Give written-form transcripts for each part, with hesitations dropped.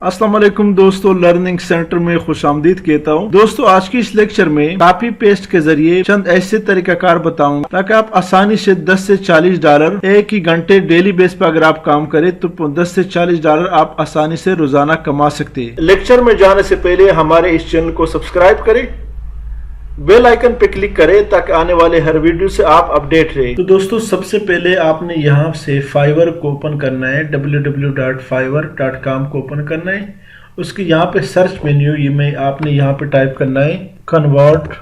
अस्सलाम वालेकुम दोस्तों, लर्निंग सेंटर में खुश आमदीद कहता हूँ। दोस्तों, आज की इस लेक्चर में कॉपी पेस्ट के जरिए चंद ऐसे तरीकाकार बताऊंगा ताकि आप आसानी से 10 से 40 डॉलर एक ही घंटे डेली बेस पर अगर आप काम करें तो 10 से 40 डॉलर आप आसानी से रोजाना कमा सकते हैं। लेक्चर में जाने से पहले हमारे इस चैनल को सब्सक्राइब करें, बेल आइकन पे क्लिक करें ताकि आने वाले हर वीडियो से आप अपडेट रहे। तो दोस्तों, सबसे पहले आपने यहाँ से फाइवर को ओपन करना है, www.fiverr.com को ओपन करना है। उसके यहाँ पे सर्च मेन्यू ये में आपने यहाँ पे टाइप करना है कन्वर्ट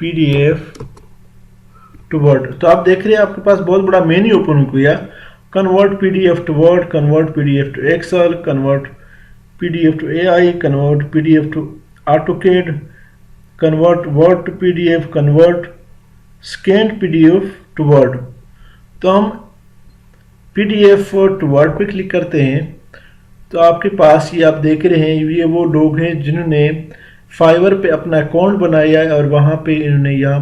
PDF टू वर्ड। तो आप देख रहे हैं आपके पास बहुत बड़ा मेन्यू ओपन हो गया। Convert PDF to Word, convert PDF to Excel, convert PDF to AI, convert PDF to AutoCAD, convert Word to PDF, convert scanned PDF to Word। तो हम PDF to Word पे क्लिक करते हैं तो आपके पास ये आप देख रहे हैं ये वो लोग हैं जिन्होंने फाइवर पे अपना अकाउंट बनाया है और वहाँ पे इन्होंने यहाँ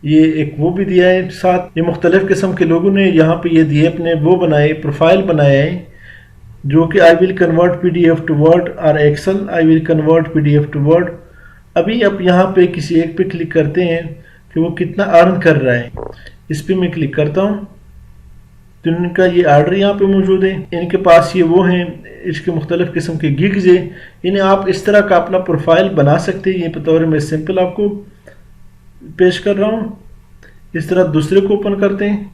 ये एक वो भी दिया है, साथ ये मुख्तलिफ किस्म के लोगों ने यहाँ पे ये दिए अपने वो बनाए, प्रोफाइल बनाया है जो कि I will convert PDF to Word और Excel, I will convert PDF to Word. अभी आप यहाँ पे किसी एक पे क्लिक करते हैं कि वो कितना अर्न कर रहा है। इस पे मैं क्लिक करता हूँ तो इनका ये आर्डर यहाँ पे मौजूद है। इनके पास ये वो हैं, इसके मुख्तलिफ किस्म के गिग्स हैं। इन्हें आप इस तरह का अपना प्रोफाइल बना सकते हैं। ये बतौर मैं सिंपल आपको पेश कर रहा हूँ। इस तरह दूसरे को ओपन करते हैं।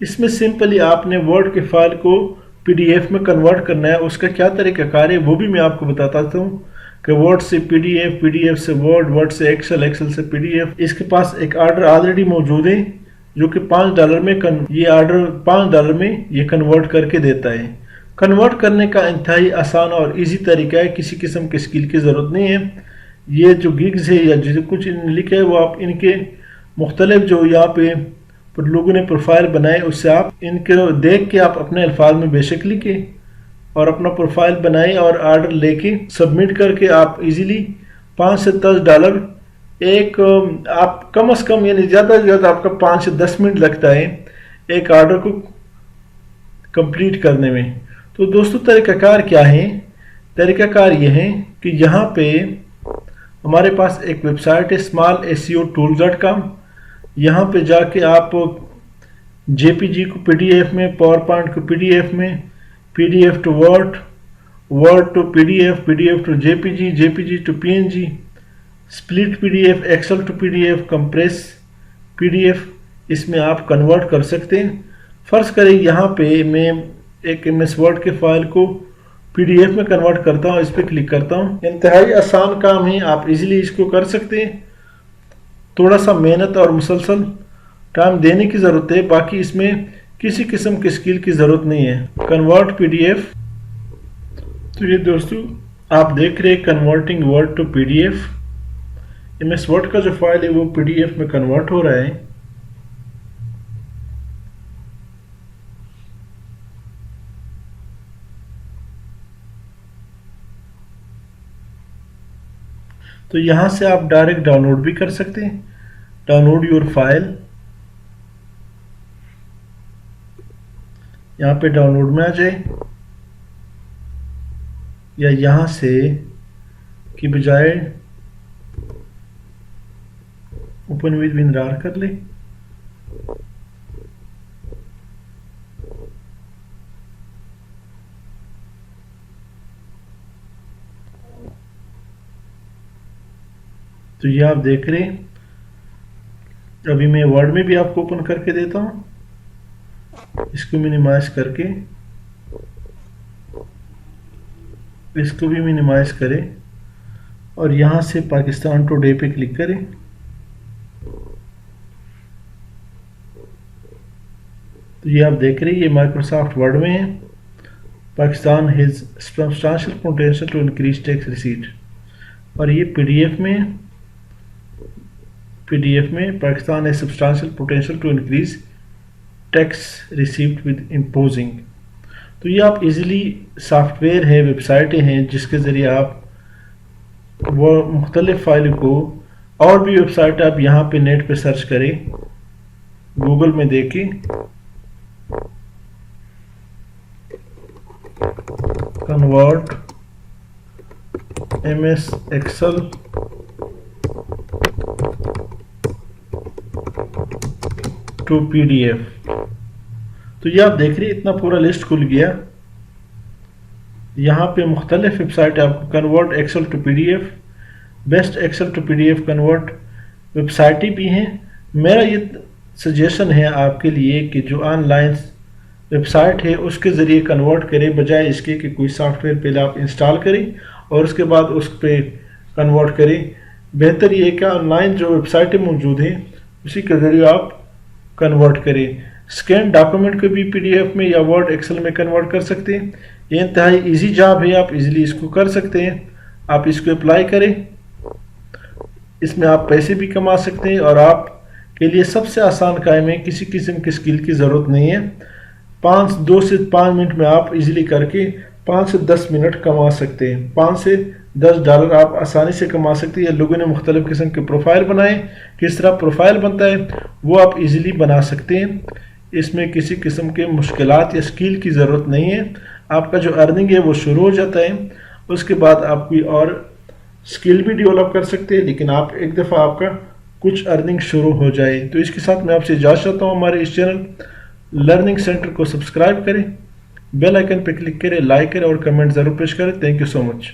इसमें सिंपली आपने वर्ड के फाइल को PDF में कन्वर्ट करना है। उसका क्या तरीकाकार है वो भी मैं आपको बताता हूँ कि वर्ड से PDF, PDF से वर्ड, वर्ड से एक्सेल, एक्सेल से PDF। इसके पास एक आर्डर ऑलरेडी मौजूद है जो कि $5 में ये आर्डर $5 में ये कन्वर्ट करके देता है। कन्वर्ट करने का इंतहाई आसान और इजी तरीका है, किसी किस्म की स्किल की ज़रूरत नहीं है। ये जो गिग्स है या जो कुछ लिखा है वो आप इनके मुख्तलिफ जो यहाँ पे लोगों ने प्रोफाइल बनाए उससे आप इनके देख के आप अपने अल्फाज में बेशक लिखें और अपना प्रोफाइल बनाए और आर्डर लेके सबमिट करके आप इजीली 5 से 10 डॉलर एक आप कम से कम यानी ज़्यादा से ज़्यादा आपका 5 से 10 मिनट लगता है एक आर्डर को कंप्लीट करने में। तो दोस्तों, तरीकाकार क्या है? तरीकाकार ये है कि यहाँ पे हमारे पास एक वेबसाइट है smallseotools.com। यहाँ पे जाके आप JPG को PDF में, पावर पॉइंट को PDF में, PDF to Word, Word to PDF, PDF to JPG, JPG to PNG, split PDF, Excel to PDF, compress PDF, इसमें आप कन्वर्ट कर सकते हैं। फ़र्ज़ करें यहाँ पे मैं एक MS वर्ड के फाइल को PDF में कन्वर्ट करता हूँ। इस पर क्लिक करता हूँ। इंतहाई आसान काम है, आप इजीली इसको कर सकते हैं। थोड़ा सा मेहनत और मुसलसल टाइम देने की ज़रूरत है, बाकी इसमें किसी किस्म की स्किल की ज़रूरत नहीं है। Convert PDF। तो ये दोस्तों आप देख रहे हैं converting Word to PDF। MS Word का जो फाइल है वो PDF में कन्वर्ट हो रहा है। तो यहाँ से आप डायरेक्ट डाउनलोड भी कर सकते हैं। डाउनलोड योर फाइल, यहाँ पे डाउनलोड में आ जाए या यहाँ से की बजाय ओपन विद WinRAR कर ले। तो ये आप देख रहे हैं। अभी मैं वर्ड में भी आपको ओपन करके देता हूँ। इसको मिनिमाइज करके इसको भी मिनिमाइज करें और यहाँ से पाकिस्तान टुडे पे क्लिक करें। तो ये आप देख रहे हैं ये माइक्रोसॉफ्ट वर्ड में है। Pakistan has substantial potential to increase tax receipt, और ये PDF में Pakistan has substantial potential to increase tax received with imposing. तो ये आप इजीली सॉफ्टवेयर है, वेबसाइटें हैं जिसके ज़रिए आप वो मुख्तलिफ फाइल को, और भी वेबसाइट आप यहाँ पे नेट पे सर्च करें, गूगल में देखें convert MS Excel to PDF. تو یہ آپ دیکھ رہے اتنا پورا لسٹ کھل گیا. یہاں پہ مختلف ویب سائٹ آپ کو convert Excel to P D F, best Excel to P D F convert website بھی ہیں. میرا یہ سجیشن ہے آپ کے لیے کہ جو آن لائن ویب سائٹ ہے اس کے ذریعے کنورٹ کریں، بجائے اس کے کہ کوئی سافٹ ویئر پہلے آپ انسٹال کریں اور اس کے بعد اس پہ کنورٹ کریں. بہتر یہ کہ آن لائن جو ویب سائٹیں موجود ہیں اسی کے ذریعے آپ کنورٹ کریں. اسکین ڈاکومنٹ کو بھی پی ڈی ایف میں یا ورڈ ایکسل میں کنورٹ کر سکتے ہیں. یہ انتہائی ایزی جاب ہے، آپ ایزیلی اس کو کر سکتے ہیں. آپ اس کو اپلائی کریں، اس میں آپ پیسے بھی کما سکتے ہیں اور آپ کے لیے سب سے آسان کام ہے، کسی قسم کی اسکل کی ضرورت نہیں ہے. 2 سے 5 منٹ میں آپ ایزیلی کر کے 5 سے 10 منٹ کما سکتے ہیں. $5 سے $10 آپ آسانی سے کما سکتے ہیں. لوگوں نے مختلف قسم کے پروفائل بنائے، کس طرح پروفائل بنتا ہے وہ آپ ایزیلی بنا سکتے ہیں. اس میں کسی قسم کے مشکلات یا اسکل کی ضرورت نہیں ہے. آپ کا جو ارننگ ہے وہ شروع ہو جاتا ہے، اس کے بعد آپ کوئی اور اسکل بھی ڈیولپ کر سکتے ہیں، لیکن آپ ایک دفعہ آپ کا کچھ ارننگ شروع ہو جائے. تو اس کے ساتھ میں آپ سے اجازت چاہتا ہوں. ہمارے اس چینل لرننگ سینٹر کو سبسکرائب کریں، بیل آئیکن پہ کلک کریں، لائک کریں اور کمنٹ ضرور پیش کریں. Thank you so much.